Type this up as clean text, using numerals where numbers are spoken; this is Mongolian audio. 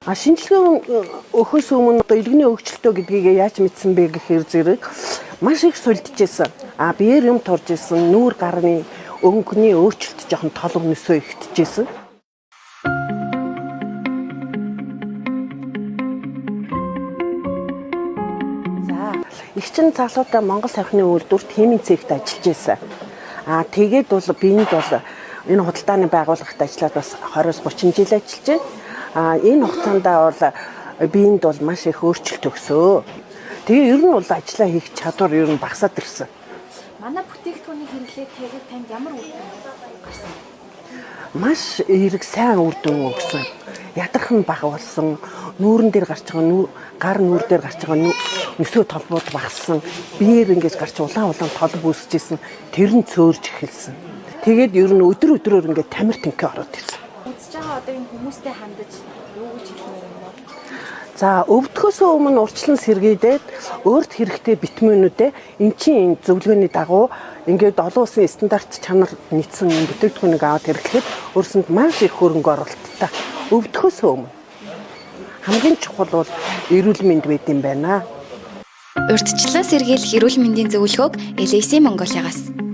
Шинжилгээ өгөхөөс өмнө одоо иргэний өөрчлөлтөө гэдгийг яаж мэдсэн бэ гэхээр зэрэг маш их сүлдчихсэн. Биеэр юм турж исэн, нүүр гарны өнгөний өөрчлөлт жоохон тол өнөсөө ихтчихсэн. Игчин залуудаа Монгол сахины үйлдвэрт химийн цэгт ажиллаж байсан. Тэгээд бол биенд бол энэ худалдааны байгууллагт ажиллаад бас 20-30 жил ажиллаж байна. Энэ хугацаанд бол биенд бол маш их өөрчлөлт өгсөө. Тэгээ ер нь бол ажиллаа хийх чадвар ер нь багасаад ирсэн. Манай бүтээгдэхүүнийг хэрэглээд тэгээд танд ямар үр дүн гарсан? Маш эрг сайн үр дүн өгсөн. Ядарх нь бага болсон, нүүрэн дээр гарч байгаа гар нүүр дээр гарч байгаа нөсөө толбууд багассан, биеэр ингэж гарч улаан тол бүсчихсэн, тэр нь цөөрж эхэлсэн. Тэгээд ер нь өдрөөр ингэж тамир тэнхээ ороод ирсэн. Үзэж байгаа одоо энэ хүмүүстэй хандаж юу гэж хэлмээр юм бэ? За, өвдөхөөс өмнө урьдчилан сэргийдээд өөрт хэрэгтэй витаминуудээ энэ зөвлөгөөний дагуу ингээд олон улсын стандарт чанар нийцсэн бүтээгдэхүүнийг аваад хэрэглэхэд өөрсөнд маш их хөрөнгө оруулалттай. Өвдөхөөс өмнө хамгийн чухал бол эрүүл мэнд байд юм байна. Урьдчилан сэргийлэх эрүүл мэндийн зөвлөгөөг LAC Mongolia-гаас